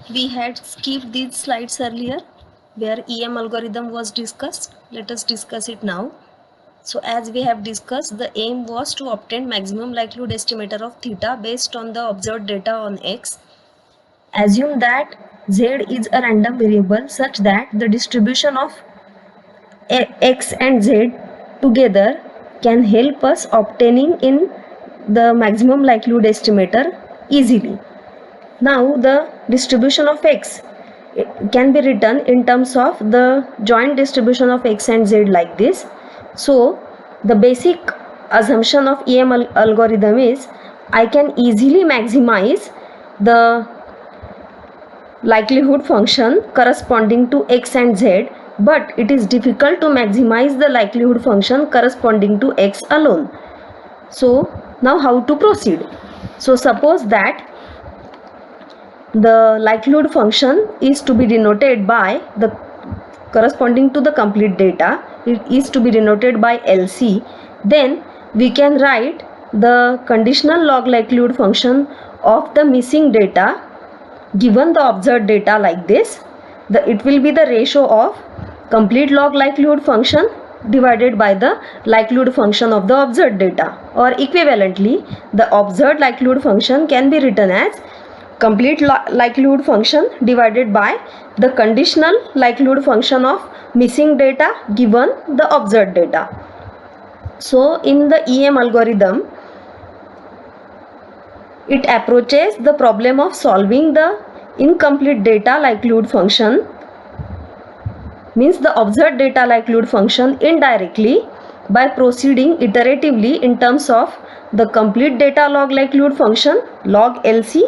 We had skipped these slides earlier where EM algorithm was discussed. Let us discuss it now. So as we have discussed, the aim was to obtain maximum likelihood estimator of theta based on the observed data on X. Assume that Z is a random variable such that the distribution of X and Z together can help us obtaining in the maximum likelihood estimator easily. Now the distribution of X can be written in terms of the joint distribution of X and Z like this. So the basic assumption of EM algorithm is I can easily maximize the likelihood function corresponding to X and Z, but it is difficult to maximize the likelihood function corresponding to X alone. So now how to proceed? So suppose that the likelihood function is to be denoted by the corresponding to the complete data, it is to be denoted by LC. Then we can write the conditional log likelihood function of the missing data given the observed data like this. It will be the ratio of complete log likelihood function divided by the likelihood function of the observed data, or equivalently the observed likelihood function can be written as complete likelihood function divided by the conditional likelihood function of missing data given the observed data. So in the EM algorithm, it approaches the problem of solving the incomplete data likelihood function, means the observed data likelihood function, indirectly by proceeding iteratively in terms of the complete data log likelihood function log LC.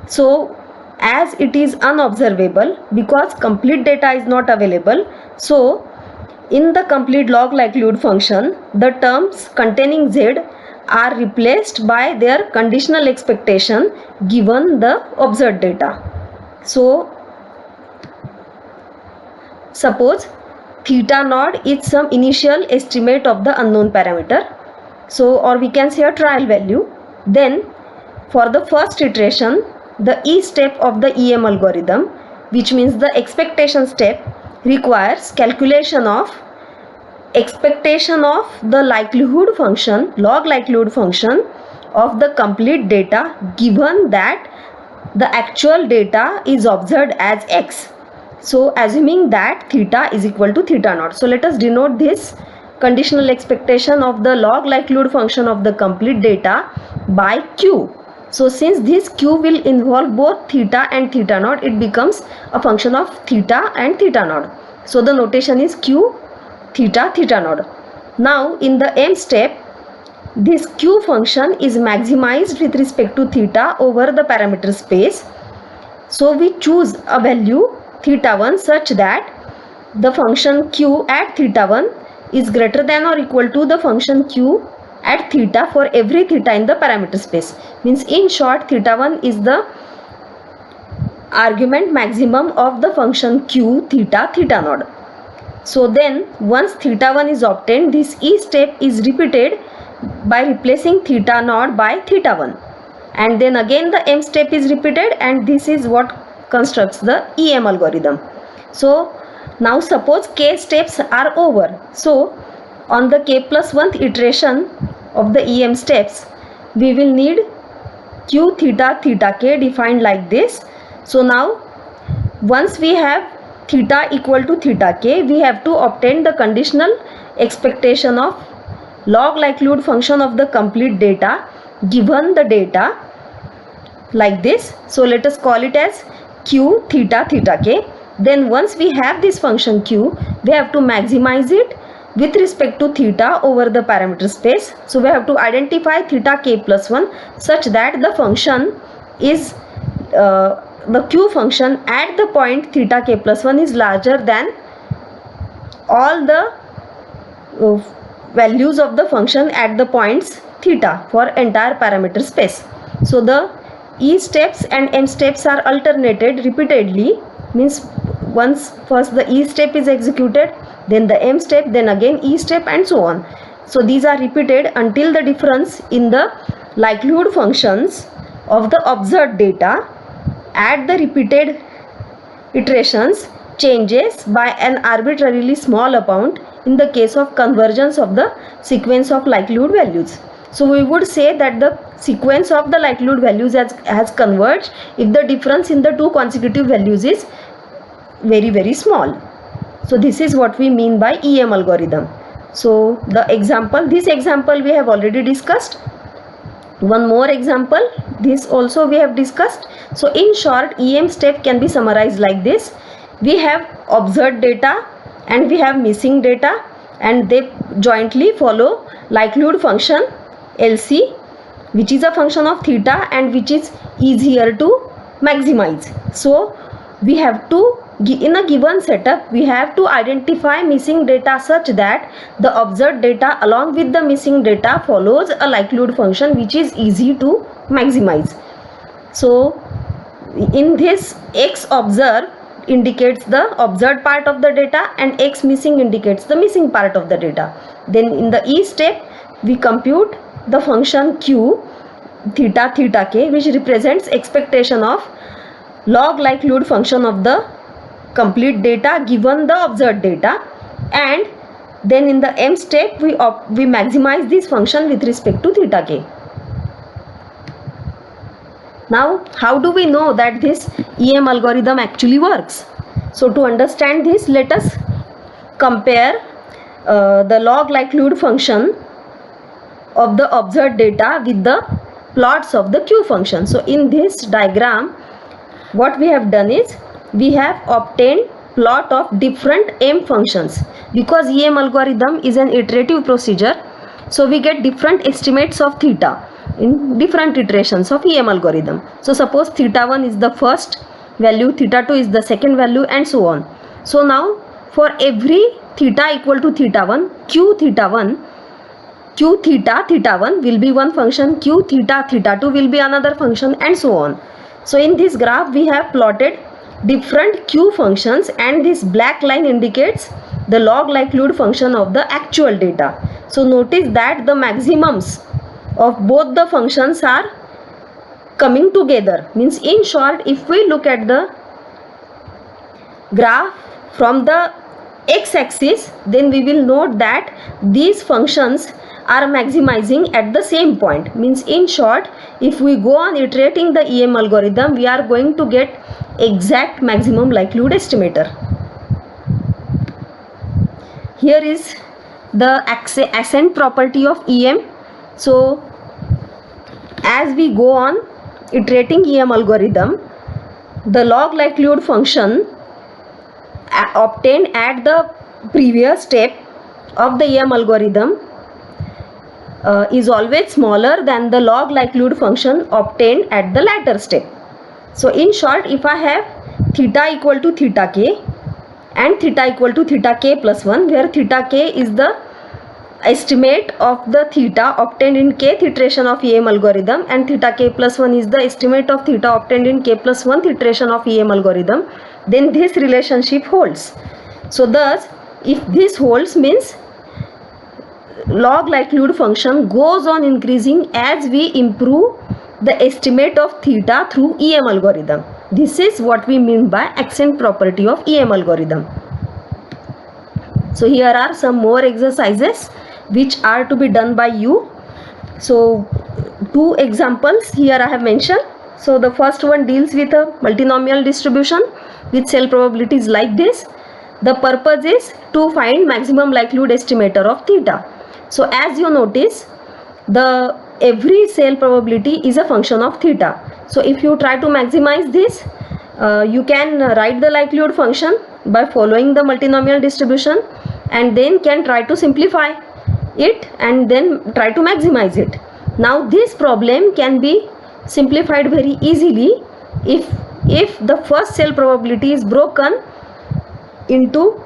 So as it is unobservable because complete data is not available, so in the complete log likelihood function the terms containing Z are replaced by their conditional expectation given the observed data. So suppose theta naught is some initial estimate of the unknown parameter, so or we can say a trial value. Then for the first iteration, the E step of the EM algorithm, which means the expectation step, requires calculation of expectation of the likelihood function, log likelihood function of the complete data given that the actual data is observed as X. So assuming that theta is equal to theta naught. So let us denote this conditional expectation of the log likelihood function of the complete data by Q. So since this Q will involve both theta and theta naught, it becomes a function of theta and theta naught. So the notation is Q theta theta naught. Now in the M step, this Q function is maximized with respect to theta over the parameter space. So we choose a value theta 1 such that the function Q at theta 1 is greater than or equal to the function Q at theta for every theta in the parameter space. Means in short, theta 1 is the argument maximum of the function Q theta theta naught. So then once theta 1 is obtained, this E step is repeated by replacing theta naught by theta 1, and then again the M step is repeated, and this is what constructs the EM algorithm. So now suppose K steps are over. So on the K plus 1th iteration of the EM steps, we will need Q theta theta K defined like this. So now once we have theta equal to theta K, we have to obtain the conditional expectation of log likelihood function of the complete data given the data like this. So let us call it as Q theta theta K. Then once we have this function Q, we have to maximize it with respect to theta over the parameter space. So we have to identify theta K plus 1 such that the function is the Q function at the point theta K plus 1 is larger than all the values of the function at the points theta for entire parameter space. So the E steps and M steps are alternated repeatedly, means once first the E step is executed, then the M step, then again E step, and so on. So these are repeated until the difference in the likelihood functions of the observed data at the repeated iterations changes by an arbitrarily small amount in the case of convergence of the sequence of likelihood values. So we would say that the sequence of the likelihood values has converged if the difference in the two consecutive values is very small. So this is what we mean by EM algorithm. So this example we have already discussed. One more example, this also we have discussed. So in short, EM step can be summarized like this. We have observed data and we have missing data, and they jointly follow likelihood function LC, which is a function of theta and which is easier to maximize. So we have to, in a given setup, we have to identify missing data such that the observed data along with the missing data follows a likelihood function which is easy to maximize. So in this, X observed indicates the observed part of the data and X missing indicates the missing part of the data. Then in the E step, we compute the function Q theta k, which represents expectation of log likelihood function of the complete data given the observed data, and then in the M step we maximize this function with respect to theta k. Now how do we know that this EM algorithm actually works? So to understand this, let us compare the log likelihood function of the observed data with the plots of the Q function. So in this diagram, what we have done is we have obtained plot of different M functions. Because EM algorithm is an iterative procedure, so we get different estimates of theta in different iterations of EM algorithm. So suppose theta 1 is the first value, theta 2 is the second value, and so on. So now for every theta equal to theta 1, Q theta 1 will be one function, Q theta 2 will be another function, and so on. So in this graph we have plotted different Q functions, and this black line indicates the log likelihood function of the actual data. So notice that the maximums of both the functions are coming together. Means in short, if we look at the graph from the x-axis, then we will note that these functions are maximizing at the same point. Means in short, if we go on iterating the EM algorithm, we are going to get exact maximum likelihood estimator. Here is the ascent property of EM. So as we go on iterating EM algorithm, the log likelihood function obtained at the previous step of the EM algorithm is always smaller than the log likelihood function obtained at the latter step. So in short, if I have theta equal to theta k and theta equal to theta k plus 1, where theta k is the estimate of the theta obtained in kth iteration of EM algorithm and theta k plus 1 is the estimate of theta obtained in k plus 1th iteration of EM algorithm, then this relationship holds. So thus, if this holds, means log likelihood function goes on increasing as we improve the estimate of theta through EM algorithm. This is what we mean by ascent property of EM algorithm. So here are some more exercises which are to be done by you. So two examples here I have mentioned. So the first one deals with a multinomial distribution with cell probabilities like this. The purpose is to find maximum likelihood estimator of theta. So as you notice, every cell probability is a function of theta. So if you try to maximize this, you can write the likelihood function by following the multinomial distribution, and then can try to simplify it and then try to maximize it. Now this problem can be simplified very easily if the first cell probability is broken into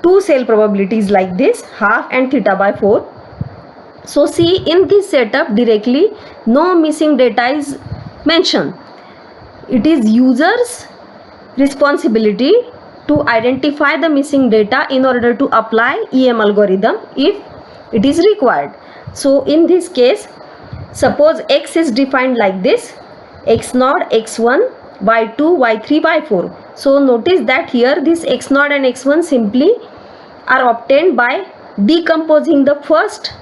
two cell probabilities like this, half and theta by 4. So see, in this setup directly no missing data is mentioned. It is user's responsibility to identify the missing data in order to apply EM algorithm if it is required. So in this case, suppose x is defined like this: x naught x1 y2, y3, y4. So notice that here this x0 and x1 simply are obtained by decomposing the first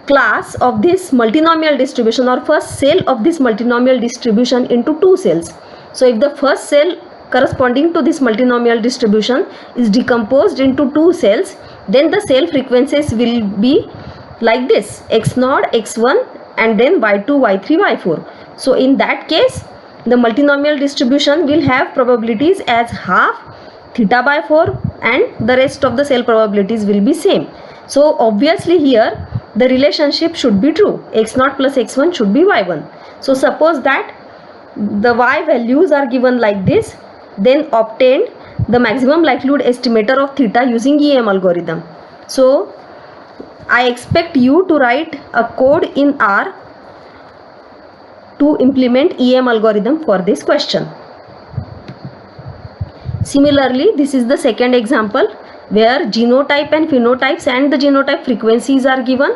class of this multinomial distribution or first cell of this multinomial distribution into two cells. So if the first cell corresponding to this multinomial distribution is decomposed into two cells, then the cell frequencies will be like this: x0, x1, and then y2, y3, y4. So in that case, the multinomial distribution will have probabilities as half, theta by 4, and the rest of the cell probabilities will be same. So obviously here the relationship should be true. x0 plus x1 should be y1. So suppose that the y values are given like this, then obtained the maximum likelihood estimator of theta using EM algorithm. So I expect you to write a code in R to implement EM algorithm for this question. Similarly, this is the second example where genotype and phenotypes and the genotype frequencies are given.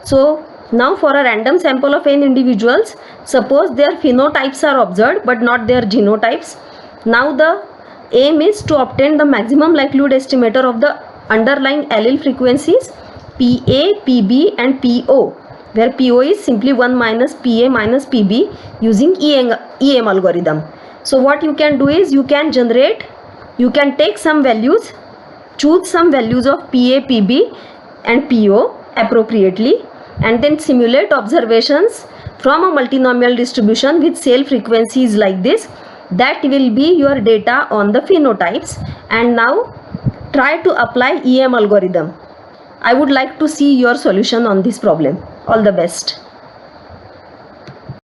So now for a random sample of n individuals, suppose their phenotypes are observed but not their genotypes. Now the aim is to obtain the maximum likelihood estimator of the underlying allele frequencies PA, PB and PO, where PO is simply 1 minus PA minus PB using EM algorithm. So what you can do is you can take some values, choose some values of PA, PB and PO appropriately, and then simulate observations from a multinomial distribution with cell frequencies like this. That will be your data on the phenotypes. And now try to apply EM algorithm. I would like to see your solution on this problem. All the best.